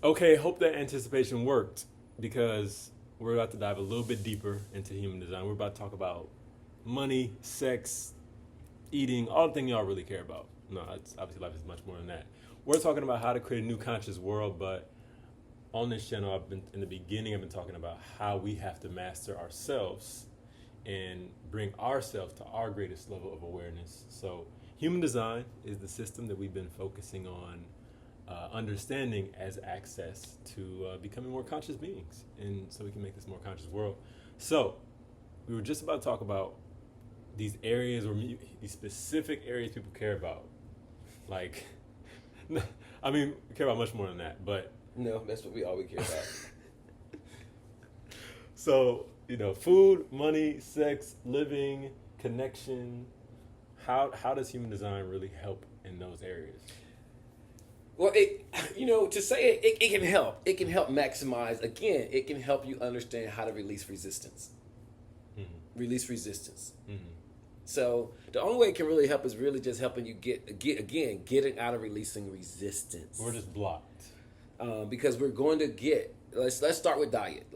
Okay, hope that anticipation worked because we're about to dive a little bit deeper into human design. We're about to talk about money, sex, eating, all the things y'all really care about. No, it's obviously life is much more than that. We're talking about how to create a new conscious world, but on this channel, I've been talking about how we have to master ourselves and bring ourselves to our greatest level of awareness. So, human design is the system that we've been focusing on understanding as access to becoming more conscious beings, and so we can make this more conscious world. So, we were just about to talk about these areas or these specific areas people care about. Like, I mean, we care about much more than that, but No, that's what we all care about. so, food, money, sex, living, connection. How does human design really help in those areas? Well, to say it can help. It can help maximize. Again, it can help you understand how to release resistance. Mm-hmm. Release resistance. Mm-hmm. So the only way it can really help is really just helping you getting out of releasing resistance. We're just blocked. Because we're going to get. Let's start with diet.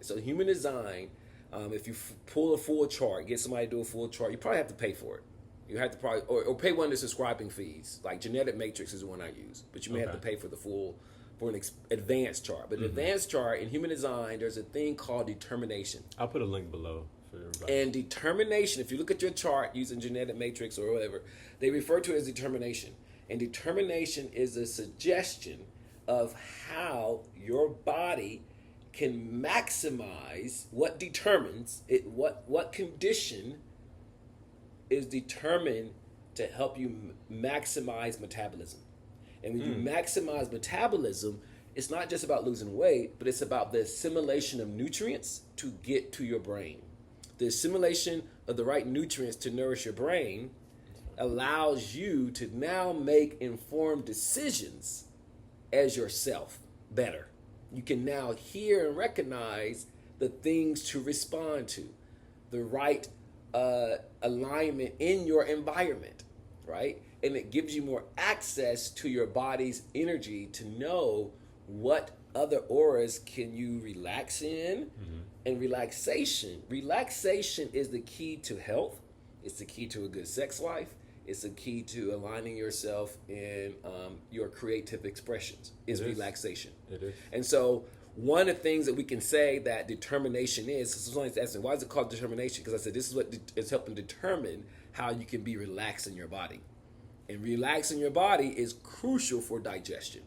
So human design. If you pull a full chart, get somebody to do a full chart, you probably have to pay for it. You have to probably or pay one of the subscribing fees. Like Genetic Matrix is the one I use, but you may have to pay for an advanced chart. But an advanced chart in human design, there's a thing called determination. I'll put a link below for everybody. And determination, if you look at your chart using Genetic Matrix or whatever, they refer to it as determination. And determination is a suggestion of how your body can maximize what determines it, what condition is determined to help you maximize metabolism. And when you maximize metabolism, it's not just about losing weight, but it's about the assimilation of nutrients to get to your brain. The assimilation of the right nutrients to nourish your brain allows you to now make informed decisions as yourself better. You can now hear and recognize the things to respond to, the right alignment in your environment, right? And it gives you more access to your body's energy to know what other auras can you relax in. And relaxation is the key to health. It's the key to a good sex life. It's the key to aligning yourself in your creative expressions is relaxation. It is. And so one of the things that we can say that determination is, so someone's asking, why is it called determination? Because I said this is what is helping determine how you can be relaxed in your body. And relaxing your body is crucial for digestion.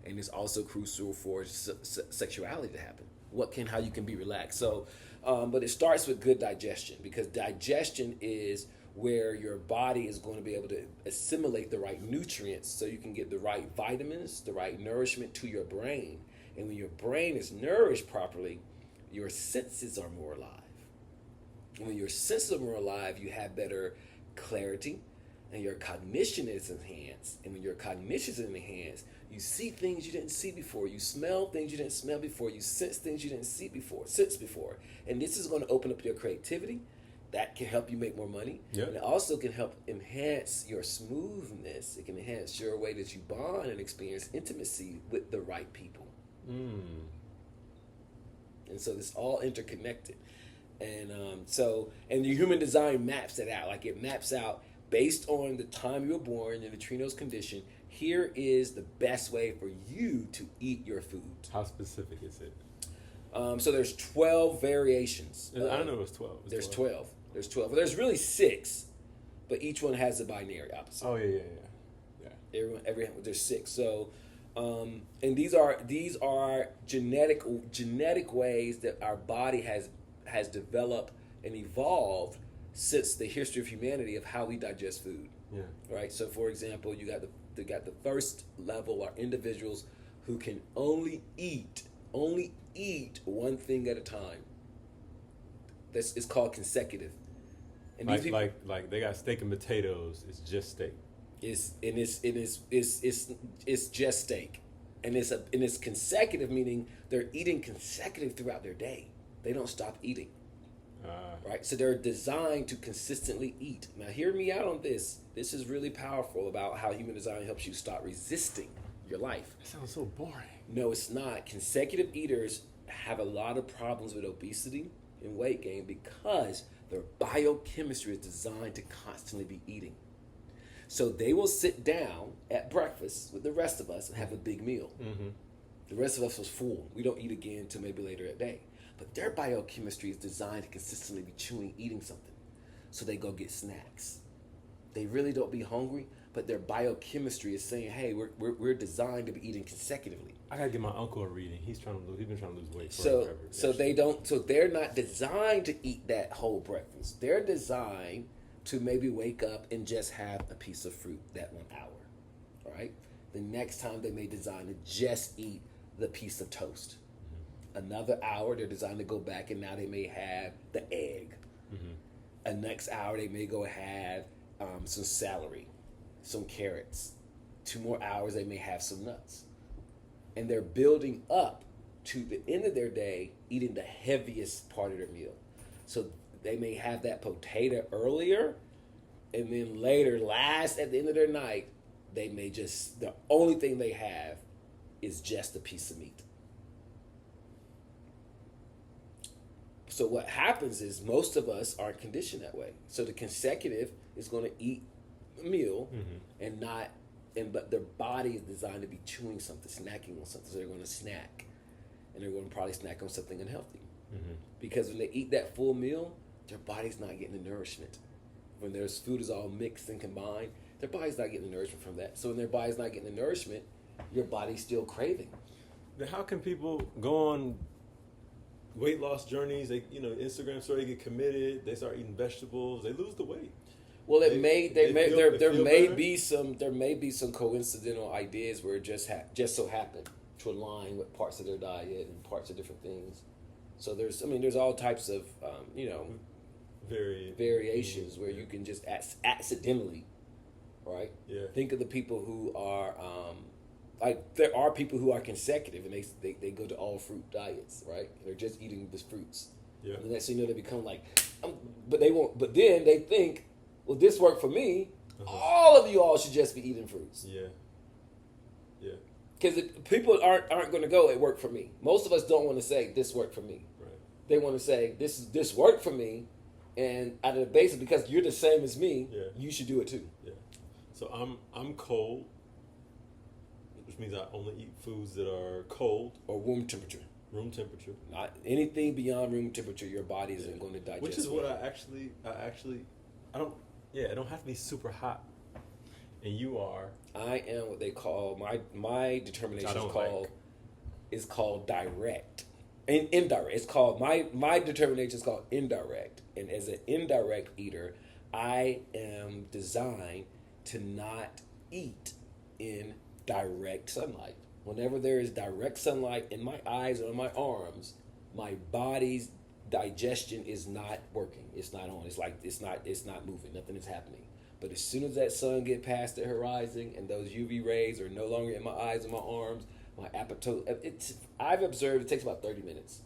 And it's also crucial for sexuality to happen. How you can be relaxed. So, but it starts with good digestion, because digestion is where your body is going to be able to assimilate the right nutrients so you can get the right vitamins, the right nourishment to your brain. And when your brain is nourished properly, your senses are more alive. And when your senses are more alive, you have better clarity and your cognition is enhanced. And when your cognition is enhanced, you see things you didn't see before. You smell things you didn't smell before. You sense things you didn't sense before. And this is going to open up your creativity. That can help you make more money. Yep. And it also can help enhance your smoothness. It can enhance your way that you bond and experience intimacy with the right people. And so it's all interconnected. And and the human design maps it out. Like it maps out based on the time you were born and the neutrinos condition. Here is the best way for you to eat your food. How specific is it? So there's 12 variations. I don't know it was 12. There's 12. There's 12. Well, there's really 6, but each one has a binary opposite. Oh yeah. There's 6. So, and these are genetic ways that our body has developed and evolved since the history of humanity of how we digest food. Yeah. Right. So, for example, you got the first level are individuals who can only eat one thing at a time. It's called consecutive. And like they got steak and potatoes. It's just steak. It's just steak, and it's consecutive, meaning they're eating consecutive throughout their day. They don't stop eating. Right, so they're designed to consistently eat. Now, hear me out on this. This is really powerful about how human design helps you stop resisting your life. That sounds so boring. No, it's not. Consecutive eaters have a lot of problems with obesity and weight gain because their biochemistry is designed to constantly be eating. So they will sit down at breakfast with the rest of us and have a big meal. Mm-hmm. The rest of us was full. We don't eat again until maybe later at day. But their biochemistry is designed to consistently be chewing, eating something. So they go get snacks. They really don't be hungry, but their biochemistry is saying, hey, we're designed to be eating consecutively. I gotta give my uncle a reading. He's been trying to lose weight So forever. so they're not designed to eat that whole breakfast. They're designed to maybe wake up and just have a piece of fruit that 1 hour, right? The next time they may design to just eat the piece of toast. Mm-hmm. Another hour they're designed to go back and now they may have the egg. Mm-hmm. A next hour they may go have some celery, some carrots. 2 more hours they may have some nuts. And they're building up to the end of their day eating the heaviest part of their meal. So they may have that potato earlier, and then later, last at the end of their night, they may just, the only thing they have is just a piece of meat. So what happens is most of us aren't conditioned that way. So the consecutive is going to eat a meal and not, but their body is designed to be chewing something, snacking on something. So they're going to snack, and they're going to probably snack on something unhealthy. Mm-hmm. Because when they eat that full meal, their body's not getting the nourishment. When their food is all mixed and combined, their body's not getting the nourishment from that. So when their body's not getting the nourishment, your body's still craving. Then how can people go on weight loss journeys? They, Instagram story, they get committed. They start eating vegetables. They lose the weight. Well, there may be some coincidental ideas where it just so happened to align with parts of their diet and parts of different things. So there's all types of variations where you can just accidentally, right? Yeah. Think of the people who are there are people who are consecutive and they go to all fruit diets, right? They're just eating the fruits. Yeah. And the next thing you know, they become like, but they won't. But then they think, well, this worked for me. Uh-huh. All of you all should just be eating fruits. Yeah. Yeah. Because people aren't going to go, it worked for me. Most of us don't want to say, this worked for me. Right. They want to say, this worked for me, and out of the basis, because you're the same as me, you should do it too. Yeah. So I'm cold, which means I only eat foods that are cold. Or room temperature. Room temperature. Not anything beyond room temperature, your body isn't going to digest. Which is what it don't have to be super hot. And you are. I am what they call my determination is called direct and indirect. It's called my determination is called indirect. And as an indirect eater, I am designed to not eat in direct sunlight. Whenever there is direct sunlight in my eyes or in my arms, my body's digestion is not working. It's not on. It's like it's not moving. Nothing is happening. But as soon as that sun get past the horizon and those UV rays are no longer in my eyes and my arms, my appetite, I've observed it takes about 30 minutes.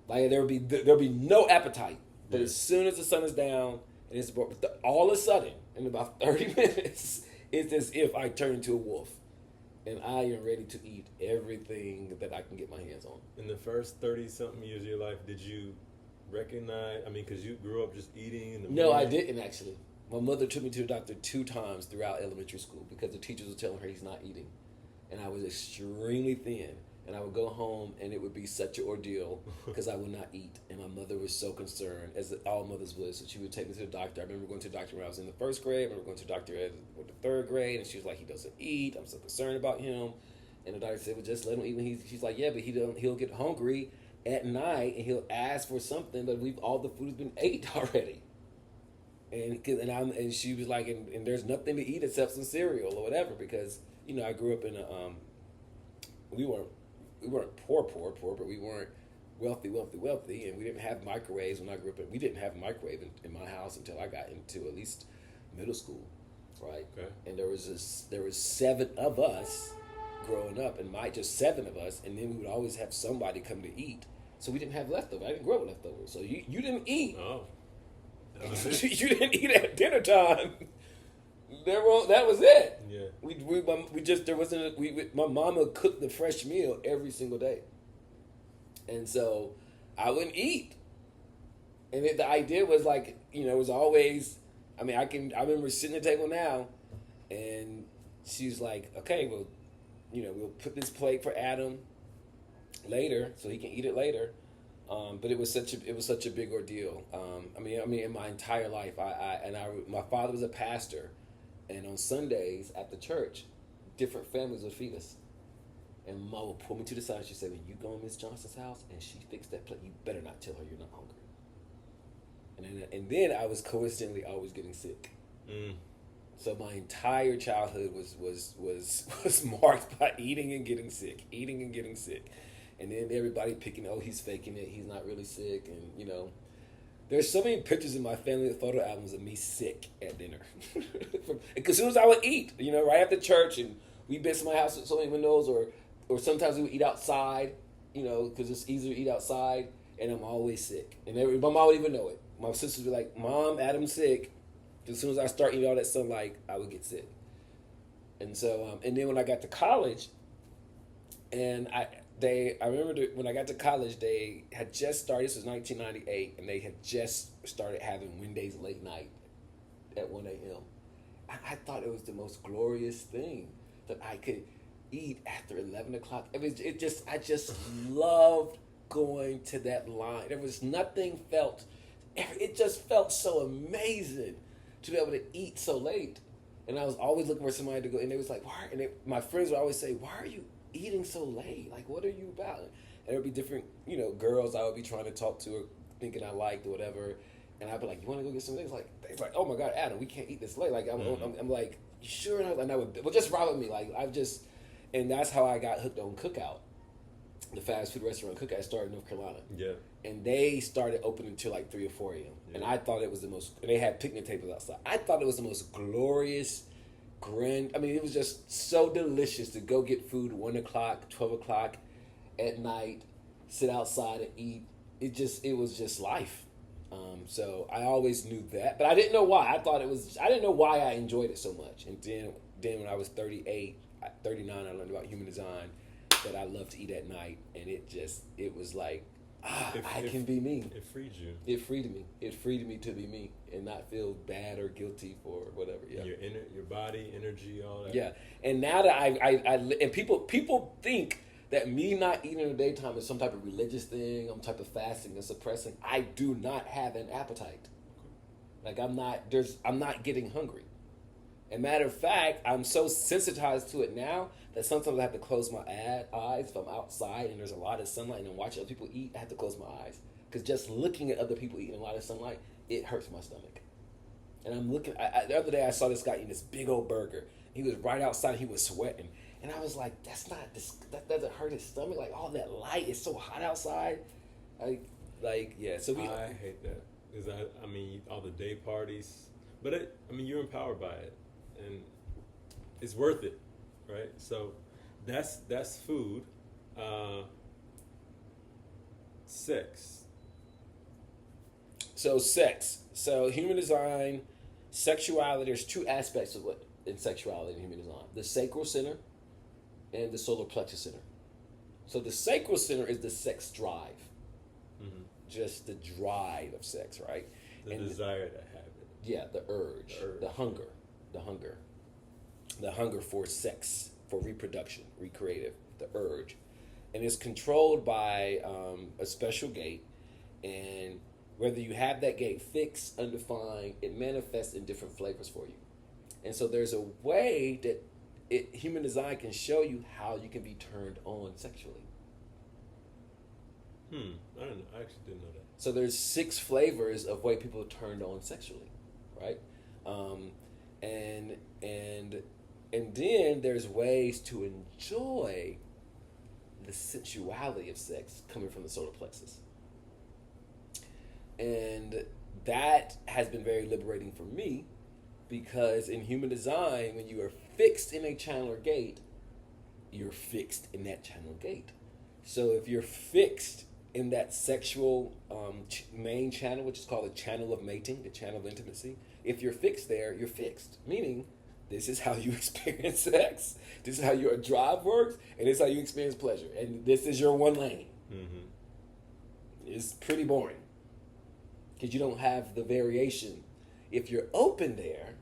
Like there'll be no appetite. But as soon as the sun is down, and it's all of a sudden, in about 30 minutes, it's as if I turn into a wolf. And I am ready to eat everything that I can get my hands on. In the first 30-something years of your life, did you recognize, because you grew up just eating? No, I didn't actually. My mother took me to the doctor 2 times throughout elementary school because the teachers were telling her he's not eating. And I was extremely thin. And I would go home and it would be such an ordeal because I would not eat. And my mother was so concerned, as all mothers would. So she would take me to the doctor. I remember going to the doctor when I was in the 1st grade. I remember going to the doctor in the 3rd grade. And she was like, he doesn't eat. I'm so concerned about him. And the doctor said, well, just let him eat when she's like, yeah, but he'll get hungry at night and he'll ask for something, but all the food's been ate already. And she was like, and there's nothing to eat except some cereal or whatever, because I grew up in we weren't poor, but we weren't wealthy, and we didn't have microwaves when I grew up. We didn't have a microwave in my house until I got into at least middle school, right? Okay. And there was 7 of us growing up, and just 7 of us, and then we would always have somebody come to eat. So we didn't have leftovers. I didn't grow up with leftovers. So you didn't eat. Oh. You didn't eat at dinner time. That was it. Yeah. We just there wasn't. My mama cooked the fresh meal every single day, and so I wouldn't eat. And the idea was like, it was always. I mean, I remember sitting at the table now, and she's like, "Okay, well, we'll put this plate for Adam later, so he can eat it later." But it was such a big ordeal. I mean, in my entire life, my father was a pastor, and on Sundays at the church, different families would feed us. And Mom would pull me to the side. She said, "When you go to Miss Johnson's house and she fixed that plate, you better not tell her you're not hungry." And then I was coincidentally always getting sick. Mm. So my entire childhood was marked by eating and getting sick, and then everybody picking, oh, he's faking it, he's not really sick, and there's so many pictures in my family photo albums of me sick at dinner, because as soon as I would eat, right after church, and we'd been to my house with so many windows, or sometimes we would eat outside, because it's easier to eat outside, and I'm always sick, and my mom would even know it. My sisters would be like, "Mom, Adam's sick." As soon as I start eating all that sunlight, I would get sick. And so, and then when I got to college, and I remember when I got to college, they had just started, this was 1998, and they had just started having Wednesdays late night at 1 a.m. I thought it was the most glorious thing that I could eat after 11 o'clock. I just loved going to that line. There was nothing it just felt so amazing to be able to eat so late. And I was always looking for somebody to go, and they was like, "Why?" And my friends would always say, "Why are you eating so late? Like, what are you about?" And there would be different, girls I would be trying to talk to or thinking I liked or whatever. And I'd be like, "You want to go get some things?" It's like, "Oh my God, Adam, we can't eat this late." Like, I'm like, "You sure?" And I would, well, just rob with me. Like, and that's how I got hooked on Cookout. The fast food restaurant Cookout started in North Carolina. Yeah. And they started opening until like 3 or 4 a.m. Yeah. And I thought it was the most, and they had picnic tables outside. I thought it was the most glorious, it was just so delicious to go get food 1 o'clock, 12 o'clock at night, sit outside and eat. It was just life. So I always knew that, but I didn't know why. I didn't know why I enjoyed it so much. And then when I was 39, I learned about human design, that I love to eat at night, and it was like, I can be me. It freed you. It freed me. It freed me to be me and not feel bad or guilty for whatever. Yeah. Your body, energy, all that. Yeah. And now that and people think that me not eating in the daytime is some type of religious thing, some type of fasting and suppressing. I do not have an appetite. Like I'm not getting hungry. And matter of fact, I'm so sensitized to it now that sometimes I have to close my eyes if I'm outside and there's a lot of sunlight and I'm watching other people eat. I have to close my eyes because just looking at other people eating a lot of sunlight, it hurts my stomach. And I'm looking. The other day I saw this guy eating this big old burger. He was right outside. He was sweating, and I was like, that doesn't hurt his stomach. Like all that light, it's so hot outside. Yeah. So I hate that because all the day parties, but you're empowered by it. And it's worth it, right? So that's food. Sex. So sex. So human design, sexuality. There's two aspects of what in sexuality and human design: the sacral center and the solar plexus center. So the sacral center is the sex drive, just the drive of sex, right? The desire to have it. Yeah, the urge, the hunger. The hunger for sex, for reproduction, recreative, the urge. And it's controlled by a special gate. And whether you have that gate fixed, undefined, it manifests in different flavors for you. And so there's a way that human design can show you how you can be turned on sexually. I don't know. I actually didn't know that. So there's 6 flavors of way people are turned on sexually, right? And then there's ways to enjoy the sensuality of sex coming from the solar plexus. And that has been very liberating for me because in human design, when you are fixed in a channel or gate, you're fixed in that channel gate. So if you're fixed in that sexual main channel, which is called the channel of mating, the channel of intimacy, if you're fixed there, you're fixed. Meaning, This is how you experience sex. This is how your drive works, and this is how you experience pleasure. And this is your one lane. Mm-hmm. It's pretty boring because you don't have the variation. If you're open there,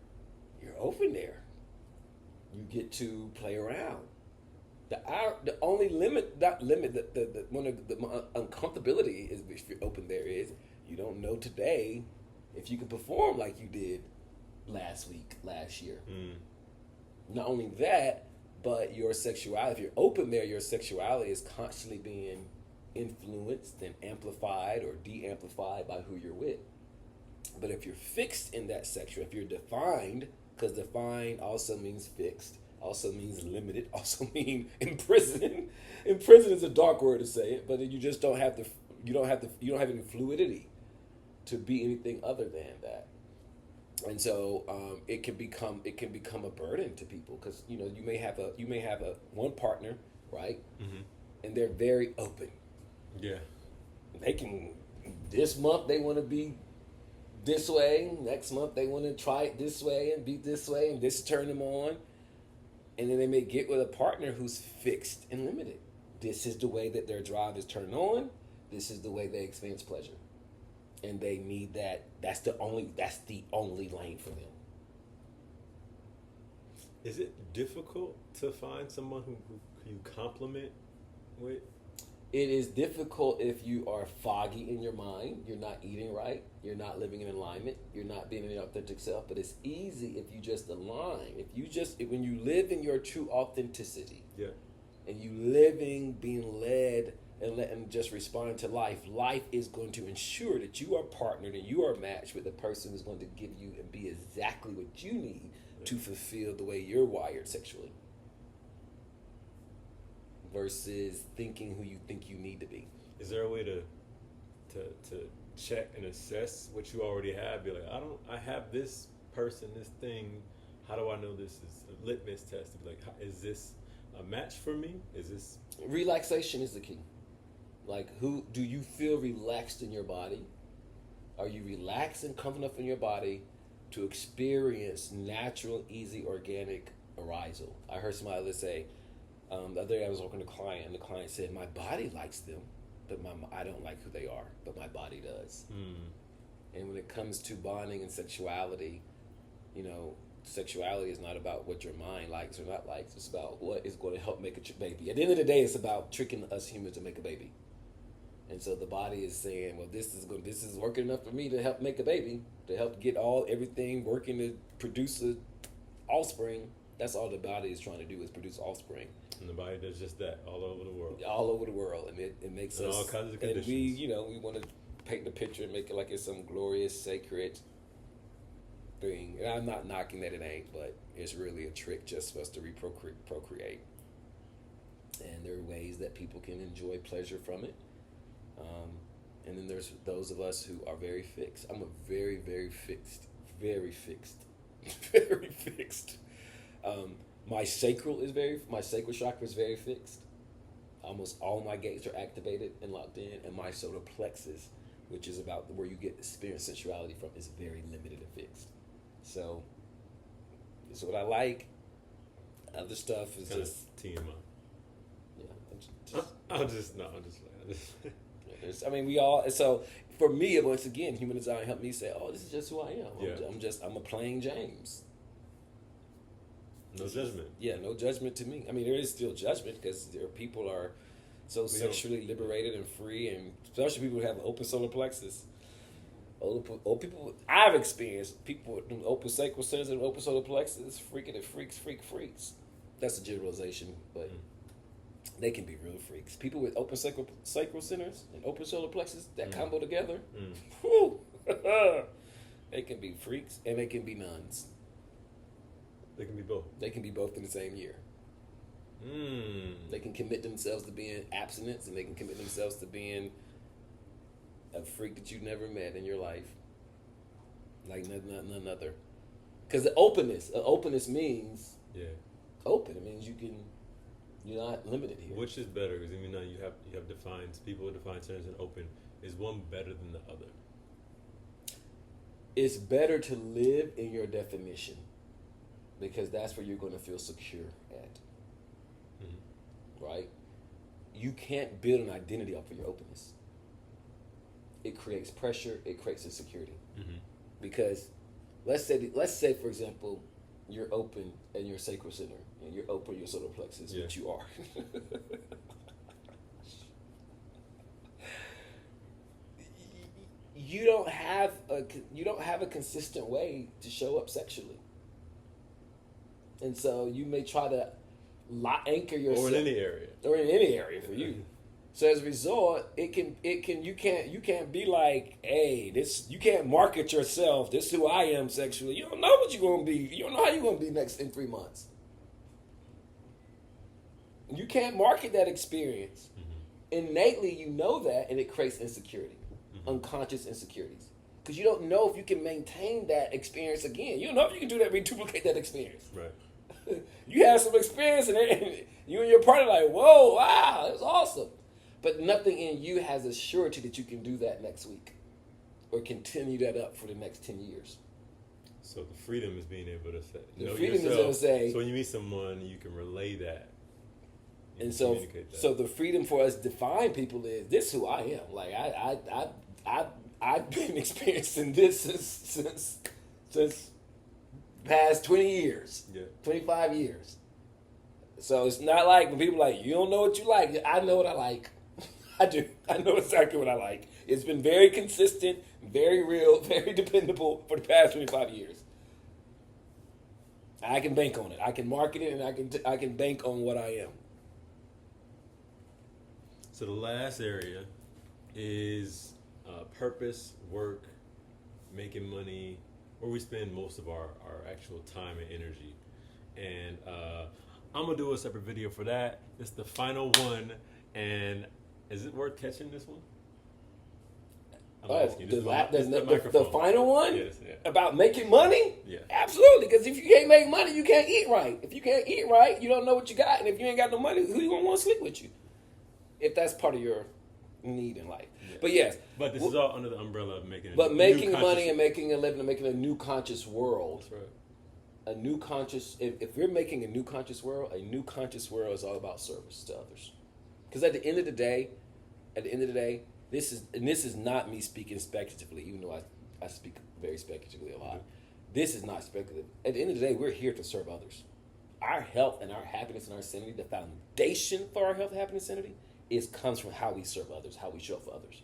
you're open there. You get to play around. The only limit, not limit, the one of the uncomfortability is if you're open there is you don't know today if you can perform like you did last year. Not only that, but your sexuality, if you're open there, your sexuality is constantly being influenced and amplified or de-amplified by who you're with. But if you're fixed in that sexual, if you're defined, because defined also means fixed, also means limited, also means imprisoned. Imprisoned is a dark word to say it, but you just don't have you don't have any fluidity to be anything other than that. And so it can become a burden to people because you may have a one partner, right? Mm-hmm. And they're very open. Yeah. They can, this month they want to be this way, next month they want to try it this way and be this way, and this turn them on. And then they may get with a partner who's fixed and limited. This is the way that their drive is turned on. This is the way they experience pleasure. And they need that. That's the only lane for them. Is it difficult to find someone who you complement with? It is difficult if you are foggy in your mind, you're not eating right, you're not living in alignment, you're not being your authentic self, but it's easy if you just align. When you live in your true authenticity, yeah, and you living, being led, and letting just respond to life is going to ensure that you are partnered and you are matched with a person who's going to give you and be exactly what you need to fulfill the way you're wired sexually. Versus thinking who you think you need to be. Is there a way to check and assess what you already have? Be like, I have this person, this thing. How do I know this is a litmus test? To be like, is this a match for me? Is this relaxation is the key? Like, who do you feel relaxed in your body? Are you relaxed and comfortable enough in your body to experience natural, easy, organic arousal? I heard somebody say. The other day I was working with a client, and the client said, my body likes them, but I don't like who they are, but my body does. And when it comes to bonding and sexuality, sexuality is not about what your mind likes or not likes. It's about what is going to help make a baby. At the end of the day, it's about tricking us humans to make a baby. And so the body is saying, well, this is working enough for me to help make a baby, to help get everything working to produce an offspring. That's all the body is trying to do, is produce offspring. And the body does just that all over the world. All over the world, and it makes us all kinds of conditions. And we want to paint the picture and make it like it's some glorious, sacred thing. And I'm not knocking that it ain't, but it's really a trick just for us to procreate. And there are ways that people can enjoy pleasure from it. And then there's those of us who are very fixed. I'm a very, very fixed, very fixed. My sacral chakra is very fixed. Almost all my gates are activated and locked in, and my solar plexus, which is about where you get experience sensuality from, is very limited and fixed. So, it's what I like. Other stuff is kind just TMI. Yeah, I'm just. I mean, we all. So for me, once again, human design helped me say, "Oh, this is just who I am. Yeah. I'm a plain James." No judgment. Yeah, no judgment to me. I mean, there is still judgment because people are so sexually liberated and free, and especially people who have open solar plexus. Old people I've experienced, people with open sacral centers and open solar plexus, freaking and freaks. That's a generalization, but they can be real freaks. People with open sacral centers and open solar plexus, that combo together, whew, they can be freaks and they can be nuns. They can be both. They can be both in the same year. They can commit themselves to being abstinence, and they can commit themselves to being a freak that you've never met in your life. Like none other. Because the openness means open. It means you're not limited here. Which is better? Because you have defined people with defined centers and open. Is one better than the other? It's better to live in your definition. because that's where you're going to feel secure at. Right? You can't build an identity off of your openness. It creates pressure. It creates insecurity. Because let's say for example, you're open in your sacral center and you're open in your solar plexus, which you are. You don't have a consistent way to show up sexually, and so you may try to anchor yourself, or in any area, for you. So as a result, you can't be like, hey, this, you can't market yourself. This is who I am sexually. You don't know what you're gonna be. You don't know how you're gonna be next in 3 months. You can't market that experience. Innately, you know that, and it creates insecurity, unconscious insecurities, because you don't know if you can maintain that experience again. You don't know if you can do that, reduplicate that experience. Right. You have some experience, and you and your partner like, whoa, wow, that's awesome. But nothing in you has a surety that you can do that next week or continue that up for the next 10 years. So the freedom is being able to say, the freedom is able to say. So when you meet someone, you can relay that. And so the freedom for us to define people is, this is who I am. Like I've been experiencing this since past 20 years, 25 years. So it's not like when people are like, you don't know what you like. I know what I like. I do. I know exactly what I like. It's been very consistent, very real, very dependable for the past 25 years. I can bank on it. I can market it, and I can bank on what I am. So the last area is purpose, work, making money, where we spend most of our actual time and energy. And I'm going to do a separate video for that. It's the final one. And is it worth catching this one? The final one? Yes, yeah. About making money? Yeah. Absolutely, because if you can't make money, you can't eat right. If you can't eat right, you don't know what you got. And if you ain't got no money, who you going to want to sleep with you? If that's part of your need in life. Yeah. But yes. But this is all under the umbrella of making making money and making a living and making a new conscious world. That's right. A new conscious, if we're making a new conscious world is all about service to others. Because at the end of the day, this is not me speaking speculatively, even though I speak very speculatively a lot. This is not speculative. At the end of the day, we're here to serve others. Our health and our happiness and our sanity, the foundation for our health, happiness, sanity, comes from how we serve others, how we show up for others.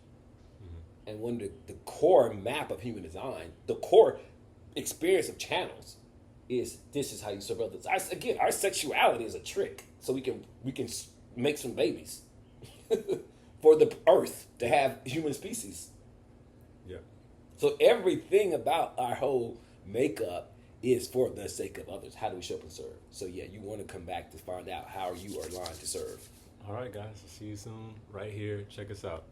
And when the core map of human design, the core experience of channels, this is how you serve others. Our sexuality is a trick, so we can make some babies for the earth to have human species. Yeah. So everything about our whole makeup is for the sake of others. How do we show up and serve? So yeah, you want to come back to find out how you are aligned to serve. All right, guys. See you soon right here. Check us out.